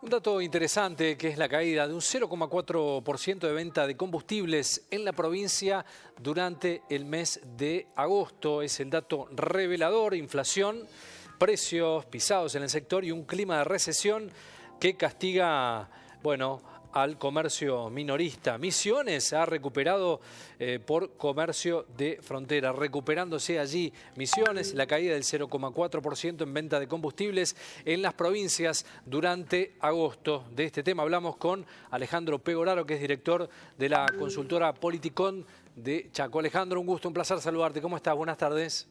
Un dato interesante que es la caída de un 0,4% de venta de combustibles en la provincia durante el mes de agosto. Es el dato revelador: inflación, precios pisados en el sector y un clima de recesión que castiga, al comercio minorista. Misiones ha recuperado por comercio de frontera, recuperándose allí Misiones, la caída del 0,4% en venta de combustibles en las provincias durante agosto. De este tema hablamos con Alejandro Pegoraro, que es director de la consultora Politicon de Chaco. Alejandro, un gusto, un placer saludarte. ¿Cómo estás? Buenas tardes.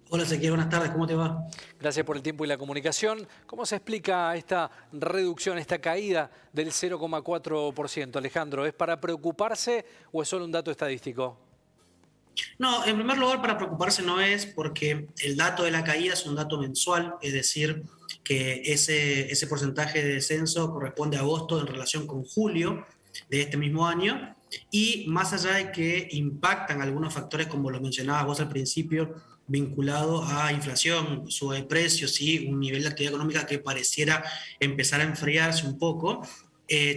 Hola Ezequiel, buenas tardes, ¿cómo te va? Gracias por el tiempo y la comunicación. ¿Cómo se explica esta reducción, esta caída del 0,4%, Alejandro? ¿Es para preocuparse o es solo un dato estadístico? No, en primer lugar, para preocuparse no es, porque el dato de la caída es un dato mensual, es decir, que ese porcentaje de descenso corresponde a agosto en relación con julio de este mismo año, y más allá de que impactan algunos factores, como lo mencionabas vos al principio, vinculado a inflación, sube de precios y un nivel de actividad económica que pareciera empezar a enfriarse un poco.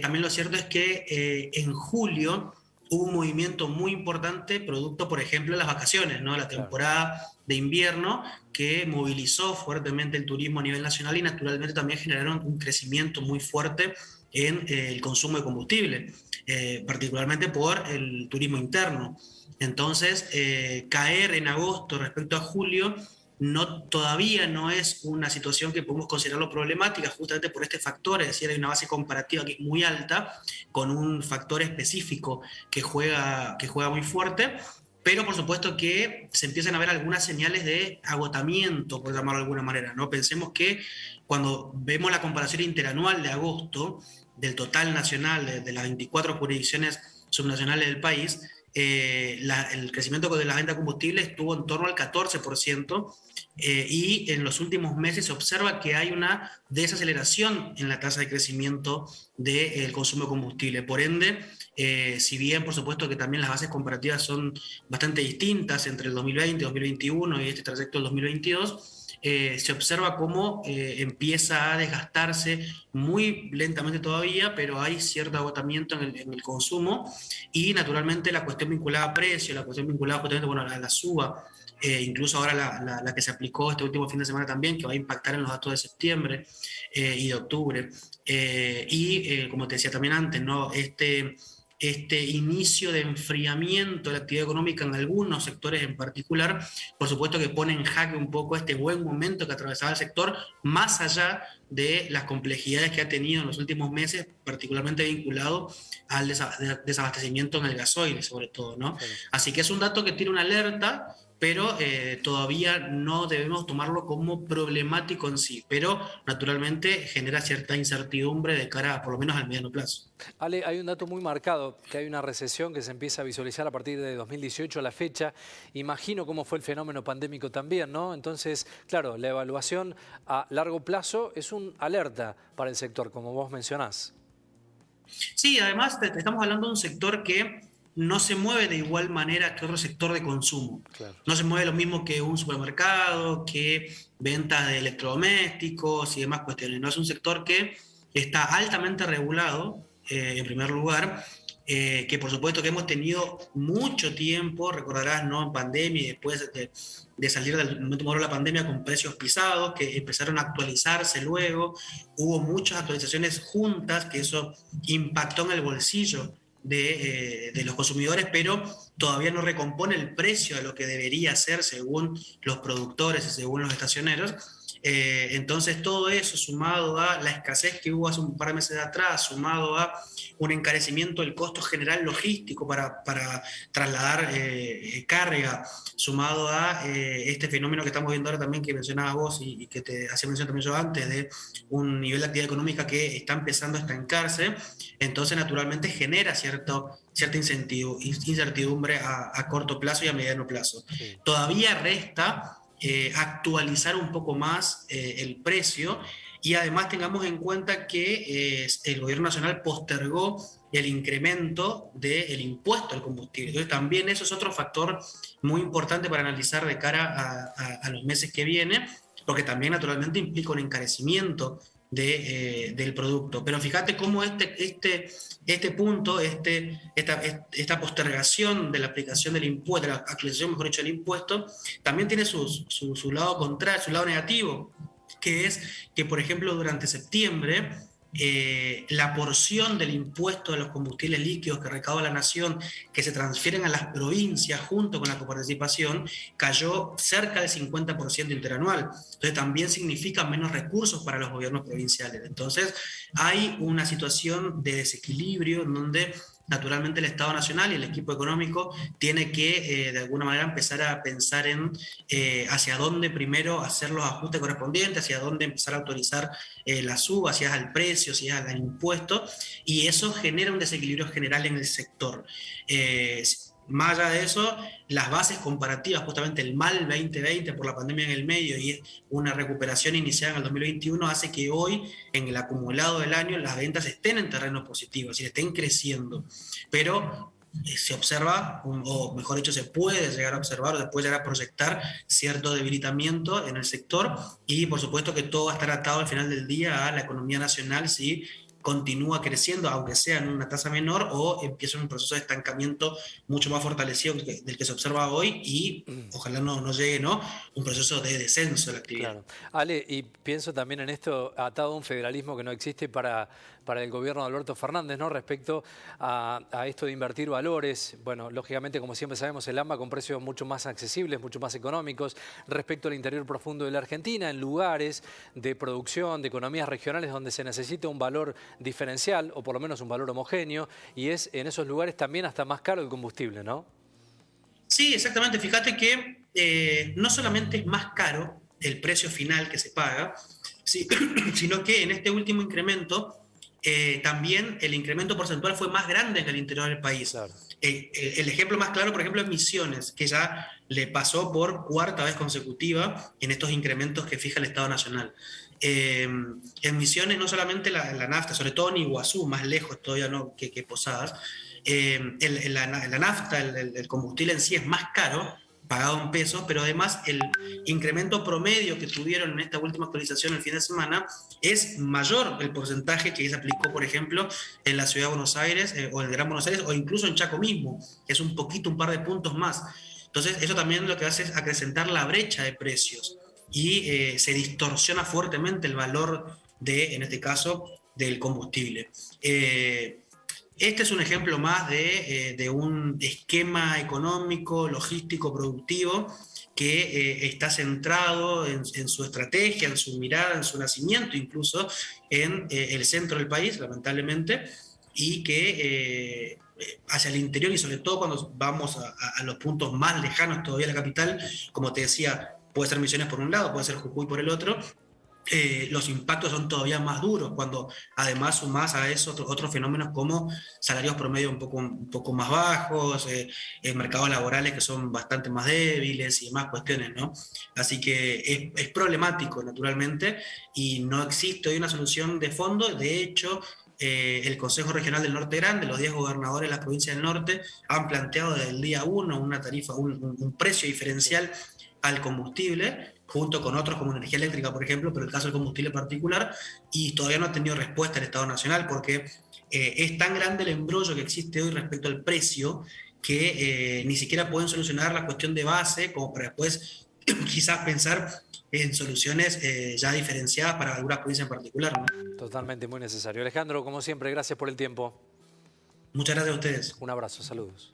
También lo cierto es que en julio hubo un movimiento muy importante, producto, por ejemplo, de las vacaciones, ¿no? La temporada de invierno, que movilizó fuertemente el turismo a nivel nacional y naturalmente también generaron un crecimiento muy fuerte en el consumo de combustible, particularmente por el turismo interno. Entonces, caer en agosto respecto a julio todavía no es una situación que podemos considerarlo problemática, justamente por este factor, es decir, hay una base comparativa que es muy alta, con un factor específico que juega muy fuerte, pero por supuesto que se empiezan a ver algunas señales de agotamiento, por llamarlo de alguna manera, ¿no? Pensemos que cuando vemos la comparación interanual de agosto, del total nacional, de las 24 jurisdicciones subnacionales del país, el crecimiento de la venta de combustible estuvo en torno al 14%, y en los últimos meses se observa que hay una desaceleración en la tasa de crecimiento del consumo de combustible. Por ende, si bien por supuesto que también las bases comparativas son bastante distintas entre el 2020, 2021 y este trayecto del 2022, se observa cómo empieza a desgastarse muy lentamente todavía, pero hay cierto agotamiento en el consumo, y naturalmente la cuestión vinculada a precio, la cuestión vinculada justamente a la suba, incluso ahora la que se aplicó este último fin de semana también, que va a impactar en los datos de septiembre y de octubre. Como te decía también antes, ¿no? Este inicio de enfriamiento de la actividad económica en algunos sectores en particular, por supuesto que pone en jaque un poco este buen momento que atravesaba el sector, más allá de las complejidades que ha tenido en los últimos meses, particularmente vinculado al desabastecimiento en el gasoil, sobre todo, ¿no? Claro. Así que es un dato que tiene una alerta, pero todavía no debemos tomarlo como problemático en sí, pero naturalmente genera cierta incertidumbre de cara, por lo menos al mediano plazo. Ale, hay un dato muy marcado, que hay una recesión que se empieza a visualizar a partir de 2018 a la fecha. Imagino cómo fue el fenómeno pandémico también, ¿no? Entonces, claro, la evaluación a largo plazo es un alerta para el sector, como vos mencionás. Sí, además estamos hablando de un sector que no se mueve de igual manera que otro sector de consumo. Claro. No se mueve lo mismo que un supermercado, que ventas de electrodomésticos y demás cuestiones. No es un sector que está altamente regulado, en primer lugar, que por supuesto que hemos tenido mucho tiempo, recordarás, ¿no? En pandemia y después de salir del momento malo de la pandemia con precios pisados, que empezaron a actualizarse luego, hubo muchas actualizaciones juntas, que eso impactó en el bolsillo de los consumidores, pero todavía no recompone el precio a lo que debería ser según los productores y según los estacioneros. Entonces todo eso, sumado a la escasez que hubo hace un par de meses atrás, sumado a un encarecimiento del costo general logístico para trasladar carga, sumado a este fenómeno que estamos viendo ahora también, que mencionabas vos y que te hacía mención también yo antes, de un nivel de actividad económica que está empezando a estancarse, entonces naturalmente genera cierta incertidumbre a corto plazo y a mediano plazo. Sí. Todavía resta actualizar un poco más el precio, y además tengamos en cuenta que el gobierno nacional postergó el incremento del impuesto al combustible. Entonces también eso es otro factor muy importante para analizar de cara a los meses que vienen, porque también naturalmente implica un encarecimiento del producto. Pero fíjate cómo este punto, esta postergación de la aplicación del impuesto, de la actualización, mejor dicho, del impuesto, también tiene su lado contrario, su lado negativo, que es que, por ejemplo, durante septiembre, la porción del impuesto de los combustibles líquidos que recauda la nación, que se transfieren a las provincias junto con la coparticipación, cayó cerca del 50% interanual. Entonces también significa menos recursos para los gobiernos provinciales. Entonces hay una situación de desequilibrio en donde naturalmente el Estado Nacional y el equipo económico tiene que, de alguna manera, empezar a pensar en hacia dónde primero hacer los ajustes correspondientes, hacia dónde empezar a autorizar la suba, si es al precio, si es al impuesto, y eso genera un desequilibrio general en el sector. Más allá de eso, las bases comparativas, justamente el mal 2020 por la pandemia en el medio y una recuperación iniciada en el 2021, hace que hoy, en el acumulado del año, las ventas estén en terreno positivo, es decir, estén creciendo. Pero se observa, o mejor dicho, se puede llegar a observar o se puede llegar a proyectar cierto debilitamiento en el sector, y por supuesto que todo va a estar atado al final del día a la economía nacional si continúa creciendo, aunque sea en una tasa menor, o empieza un proceso de estancamiento mucho más fortalecido del que se observa hoy, y ojalá no llegue, ¿no?, un proceso de descenso de la actividad. Claro. Ale, y pienso también en esto atado a un federalismo que no existe para el gobierno de Alberto Fernández, ¿no? Respecto a esto de invertir valores. Bueno, lógicamente, como siempre sabemos, el AMBA con precios mucho más accesibles, mucho más económicos, respecto al interior profundo de la Argentina, en lugares de producción, de economías regionales donde se necesita un valor diferencial, o por lo menos un valor homogéneo, y es en esos lugares también hasta más caro el combustible, ¿no? Sí, exactamente. Fíjate que no solamente es más caro el precio final que se paga, sí, sino que en este último incremento también el incremento porcentual fue más grande en el interior del país. Claro. El ejemplo más claro, por ejemplo, es Misiones, que ya le pasó por cuarta vez consecutiva en estos incrementos que fija el Estado Nacional. En Misiones no solamente la nafta, sobre todo en Iguazú, más lejos todavía no que Posadas, la nafta, el combustible en sí es más caro, pagado en pesos, pero además el incremento promedio que tuvieron en esta última actualización el fin de semana es mayor el porcentaje que se aplicó, por ejemplo, en la ciudad de Buenos Aires o en el Gran Buenos Aires, o incluso en Chaco mismo, que es un par de puntos más. Entonces eso también lo que hace es acrecentar la brecha de precios, y se distorsiona fuertemente el valor en este caso, del combustible. Este es un ejemplo más de un esquema económico, logístico, productivo, que está centrado en su estrategia, en su mirada, en su nacimiento, incluso en el centro del país, lamentablemente, y que hacia el interior, y sobre todo cuando vamos a los puntos más lejanos todavía de la capital, como te decía, puede ser Misiones por un lado, puede ser Jujuy por el otro, los impactos son todavía más duros cuando además sumás a eso otros fenómenos como salarios promedio un poco más bajos, mercados laborales que son bastante más débiles y demás cuestiones, ¿no? Así que es problemático, naturalmente, y no existe hoy una solución de fondo. De hecho, el Consejo Regional del Norte Grande, los 10 gobernadores de las provincias del norte, han planteado desde el día 1 una tarifa, un precio diferencial al combustible, junto con otros como energía eléctrica, por ejemplo, pero el caso del combustible particular, y todavía no ha tenido respuesta el Estado Nacional, porque es tan grande el embrollo que existe hoy respecto al precio que ni siquiera pueden solucionar la cuestión de base, como para después quizás pensar en soluciones ya diferenciadas para algunas provincias en particular, ¿no? Totalmente, muy necesario. Alejandro, como siempre, gracias por el tiempo. Muchas gracias a ustedes. Un abrazo, saludos.